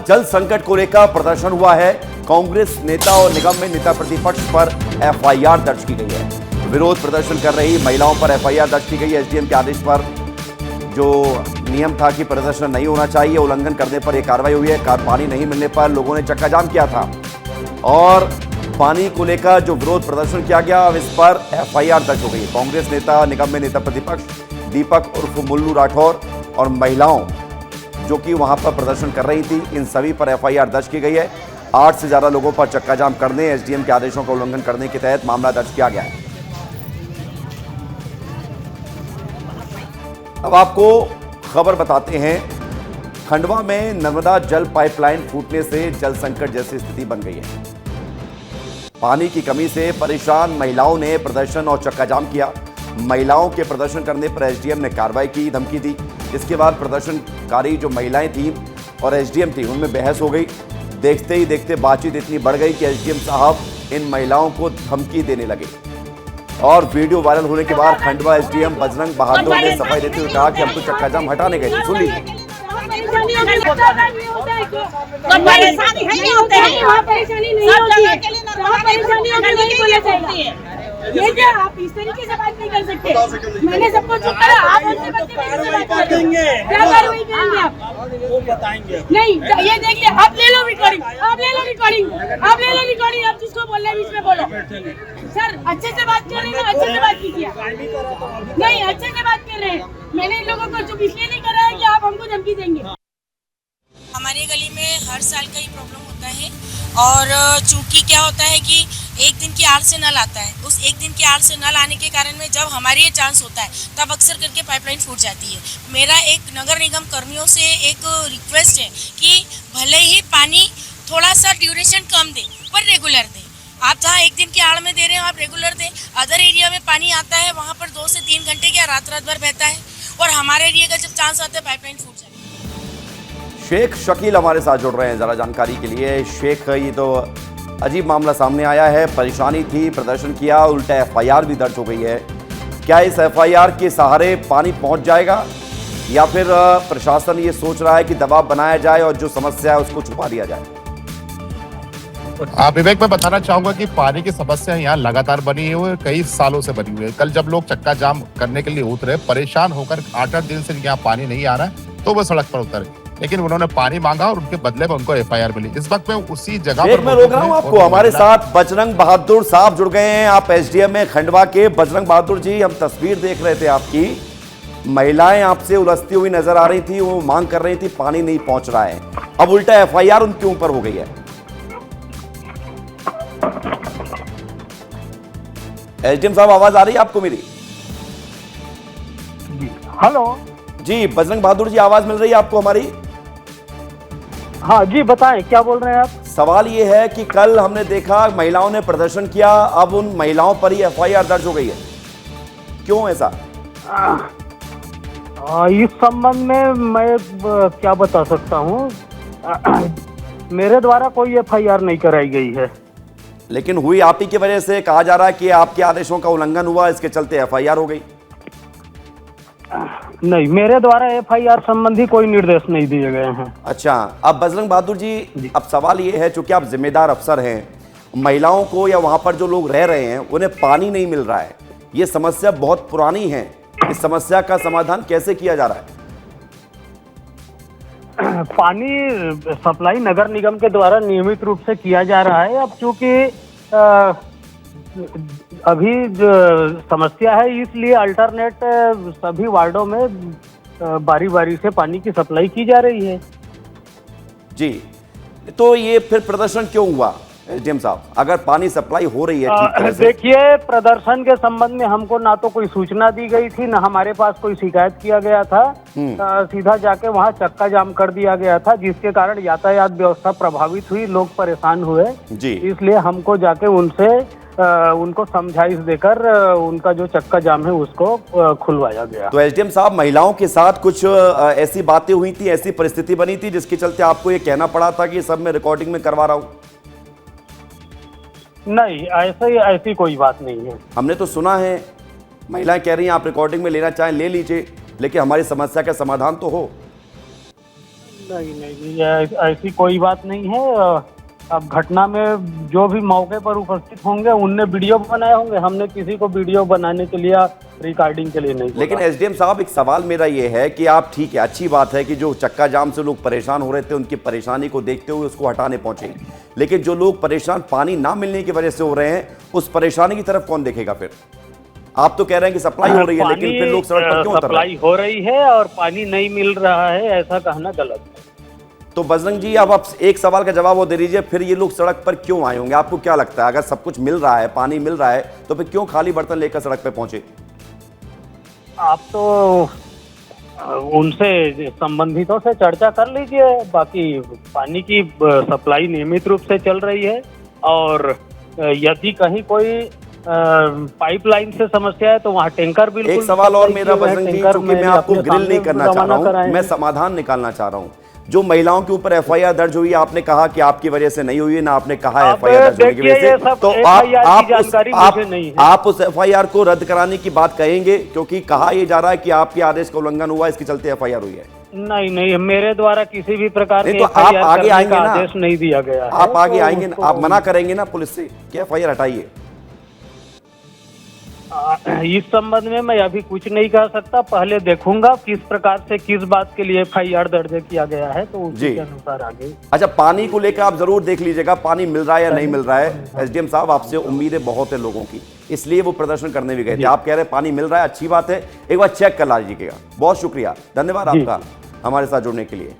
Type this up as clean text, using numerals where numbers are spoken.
जल संकट को लेकर प्रदर्शन हुआ है। कांग्रेस नेता और निगम में नेता प्रतिपक्ष पर एफआईआर दर्ज की गई है। विरोध प्रदर्शन कर रही महिलाओं पर एफआईआर दर्ज की गई है। एसडीएम के आदेश पर जो नियम था कि प्रदर्शन नहीं होना चाहिए, उल्लंघन करने पर यह कार्रवाई हुई है। पानी नहीं मिलने पर लोगों ने चक्का जाम किया था और पानी को लेकर जो विरोध प्रदर्शन किया गया, अब इस पर एफआईआर दर्ज हो गई है। कांग्रेस नेता, निगम में नेता प्रतिपक्ष दीपक उर्फ मुल्लू राठौर और महिलाओं जो कि वहां पर प्रदर्शन कर रही थी, इन सभी पर एफआईआर दर्ज की गई है। 8 से ज्यादा लोगों पर चक्का जाम करने, एसडीएम के आदेशों का उल्लंघन करने के तहत मामला दर्ज किया गया है। अब आपको खबर बताते हैं। खंडवा में नर्मदा जल पाइपलाइन फूटने से जल संकट जैसी स्थिति बन गई है। पानी की कमी से परेशान महिलाओं ने प्रदर्शन और चक्का जाम किया। महिलाओं के प्रदर्शन करने पर एसडीएम ने कार्रवाई की धमकी दी। इसके बाद प्रदर्शनकारी जो महिलाएं थी और एसडीएम थी, उनमें बहस हो गई। देखते ही देखते बातचीत इतनी बढ़ गई कि एसडीएम साहब इन महिलाओं को धमकी देने लगे और वीडियो वायरल होने के बाद खंडवा एसडीएम बजरंग बहादुर ने सफाई देते हुए कहा कि हम तो चक्का जाम हटाने गए थे। सुन लीजिए। तो परेशानी नहीं होते हैं, वहाँ परेशानी नहीं होती है, वहाँ परेशानी होती है। ये क्या आप इस तरीके से बात नहीं कर सकते। मैंने सबको चुप करा, आप हमसे बात करेंगे, क्या कार्रवाई करेंगे आप? वो बताएंगे नहीं। ये देखिए, आप ले लो रिकॉर्डिंग, आप ले लो रिकॉर्डिंग, आप ले लो रिकॉर्डिंग। आप जिसको बोल रहे हैं बीच में बोलो। सर अच्छे से बात कर रहे हैं ना, अच्छे से बात कीजिए। नहीं, अच्छे से बात कर रहे हैं। मैंने इन लोगों को चुप इसलिए नहीं करा है कि आप हमको धमकी देंगे। हमारे गली में हर साल का ही प्रॉब्लम होता है और चूंकि क्या होता है कि एक दिन की आड़ से नल आता है, उस एक दिन की आड़ से नल आने के कारण में जब हमारे ये चांस होता है तब अक्सर करके पाइपलाइन फूट जाती है। मेरा एक नगर निगम कर्मियों से एक रिक्वेस्ट है कि भले ही पानी थोड़ा सा ड्यूरेशन कम दे पर रेगुलर दे। आप जहाँ एक दिन की आड़ में दे रहे हो आप रेगुलर दें। अदर एरिया में पानी आता है, वहाँ पर 2 से 3 घंटे क्या रात भर बहता है और हमारे एरिया का जब चांस आता है पाइपलाइन फूट जाती है। शेख शकील हमारे साथ जुड़ रहे हैं जरा जानकारी के लिए। शेख, ये तो अजीब मामला सामने आया है। परेशानी थी, प्रदर्शन किया, उल्टा एफआईआर भी दर्ज हो गई है। क्या इस एफआईआर के सहारे पानी पहुंच जाएगा या फिर प्रशासन ये सोच रहा है कि दबाव बनाया जाए और जो समस्या है उसको छुपा दिया जाए? विवेक, मैं बताना चाहूंगा कि पानी की समस्या यहाँ लगातार बनी हुई है, कई सालों से बनी हुई है। कल जब लोग चक्का जाम करने के लिए उतरे, परेशान होकर 8-8 दिन से यहाँ पानी नहीं आ रहा है, तो वो सड़क पर उतरे, लेकिन उन्होंने पानी मांगा और उनके बदले में उनको एफआईआर मिली। इस वक्त मैं उसी जगह पर मैं रोक रहा हूं आपको। हमारे साथ बजरंग बहादुर साहब जुड़ गए हैं। आप एसडीएम में खंडवा के। बजरंग बहादुर जी, हम तस्वीर देख रहे थे आपकी, महिलाएं आपसे उलझती हुई नजर आ रही थी, वो मांग कर रही थी पानी नहीं पहुंच रहा है, अब उल्टा एफआईआर उनके ऊपर हो गई है। एसडीएम साहब, आवाज आ रही है आपको मेरी? हेलो जी, बजरंग बहादुर जी, आवाज मिल रही है आपको हमारी? हाँ जी, बताएं क्या बोल रहे हैं आप? सवाल ये है कि कल हमने देखा महिलाओं ने प्रदर्शन किया, अब उन महिलाओं पर ही एफआईआर दर्ज हो गई है, क्यों ऐसा? इस संबंध में मैं क्या बता सकता हूँ। मेरे द्वारा कोई एफआईआर नहीं कराई गई है। लेकिन हुई आप ही की वजह से। कहा जा रहा है कि आपके आदेशों का उल्लंघन हुआ, इसके चलते एफआईआर हो गई। नहीं, मेरे द्वारा एफआईआर संबंधी कोई निर्देश नहीं दिए गए हैं। अच्छा, अब बजरंग बहादुर जी, अब सवाल ये है, चूंकि आप जिम्मेदार अफसर हैं, महिलाओं को या वहां पर जो लोग रह रहे हैं उन्हें पानी नहीं मिल रहा है, ये समस्या बहुत पुरानी है, इस समस्या का समाधान कैसे किया जा रहा है? पानी सप्लाई नगर निगम के द्वारा नियमित रूप से किया जा रहा है। अब चूंकि अभी जो समस्या है, इसलिए अल्टरनेट सभी वार्डों में बारी बारी से पानी की सप्लाई की जा रही है। जी, तो ये फिर प्रदर्शन क्यों हुआ एसडीएम साहब, अगर पानी सप्लाई हो रही है ठीक तरह से? देखिए, प्रदर्शन के संबंध में हमको ना तो कोई सूचना दी गई थी, ना हमारे पास कोई शिकायत किया गया था। सीधा जाके वहाँ चक्का जाम कर दिया गया था, जिसके कारण यातायात व्यवस्था प्रभावित हुई, लोग परेशान हुए जी। इसलिए हमको जाके उनसे उनको समझाइश देकर उनका जो चक्का जाम है उसको खुलवाया गया। तो एसडीएम साहब, महिलाओं के साथ कुछ ऐसी बातें हुई थी, ऐसी परिस्थिति बनी थी जिसके चलते आपको ये कहना पड़ा था कि सब मैं रिकॉर्डिंग में करवा रहा हूँ? नहीं, ऐसी कोई बात नहीं है। हमने तो सुना है महिलाएं कह रही हैं आप रिकॉर्डिंग में लेना चाहें ले लीजिए, लेकिन हमारी समस्या का समाधान तो हो। नहीं, ऐसी कोई बात नहीं है। अब घटना में जो भी मौके पर उपस्थित होंगे उनने वीडियो बनाए होंगे, हमने किसी को वीडियो बनाने के लिए, रिकॉर्डिंग के लिए नहीं बोला। लेकिन एसडीएम साहब, एक सवाल मेरा ये है कि आप ठीक है, अच्छी बात है कि जो चक्का जाम से लोग परेशान हो रहे थे उनकी परेशानी को देखते हुए उसको हटाने पहुंचे, लेकिन जो लोग परेशान पानी ना मिलने की वजह से हो रहे हैं उस परेशानी की तरफ कौन देखेगा फिर? आप तो कह रहे हैं कि सप्लाई हो रही है, लेकिन फिर लोग सड़क पर क्यों उतर रहे हैं? सप्लाई हो रही है और पानी नहीं मिल रहा है, ऐसा कहना गलत है। तो बजरंग जी, अब आप एक सवाल का जवाब वो दे दीजिए, फिर ये लोग सड़क पर क्यों आए होंगे? आपको क्या लगता है, अगर सब कुछ मिल रहा है, पानी मिल रहा है, तो फिर क्यों खाली बर्तन लेकर सड़क पर पहुंचे? आप तो उनसे संबंधितों से चर्चा कर लीजिए। बाकी पानी की सप्लाई नियमित रूप से चल रही है, और यदि कहीं कोई पाइपलाइन से समस्या है तो वहाँ टैंकर बिल्कुल। एक सवाल और मेरा बजरंग जी, क्योंकि मैं आपको ग्रिल नहीं करना चाह रहा हूँ, मैं समाधान निकालना चाह रहा हूँ। जो महिलाओं के ऊपर एफआईआर दर्ज हुई, आपने कहा कि आपकी वजह से नहीं हुई है, ना आपने कहा एफआईआर दर्ज होने की वजह से, तो आप उस एफआईआर को रद्द कराने की बात कहेंगे? क्योंकि कहा यह जा रहा है कि आपके आदेश का उल्लंघन हुआ, इसके चलते एफआईआर हुई है। नहीं, मेरे द्वारा किसी भी प्रकार के आप आगे आएंगे ना, आदेश नहीं दिया गया है। आप आगे आएंगे ना, आप मना करेंगे ना पुलिस से कि एफआईआर हटाइए? इस संबंध में मैं अभी कुछ नहीं कह सकता, पहले देखूंगा किस प्रकार से किस बात के लिए एफआईआर दर्ज किया गया है, तो उसी के अनुसार आगे। अच्छा, पानी को लेकर आप जरूर देख लीजिएगा, पानी मिल रहा है या नहीं मिल रहा है। एसडीएम साहब, आपसे उम्मीदें बहुत है लोगों की, इसलिए वो प्रदर्शन करने भी गए थे। आप कह रहे हैं पानी मिल रहा है, अच्छी बात है, एक बार चेक कर लीजिएगा। बहुत शुक्रिया, धन्यवाद आपका हमारे साथ जुड़ने के लिए।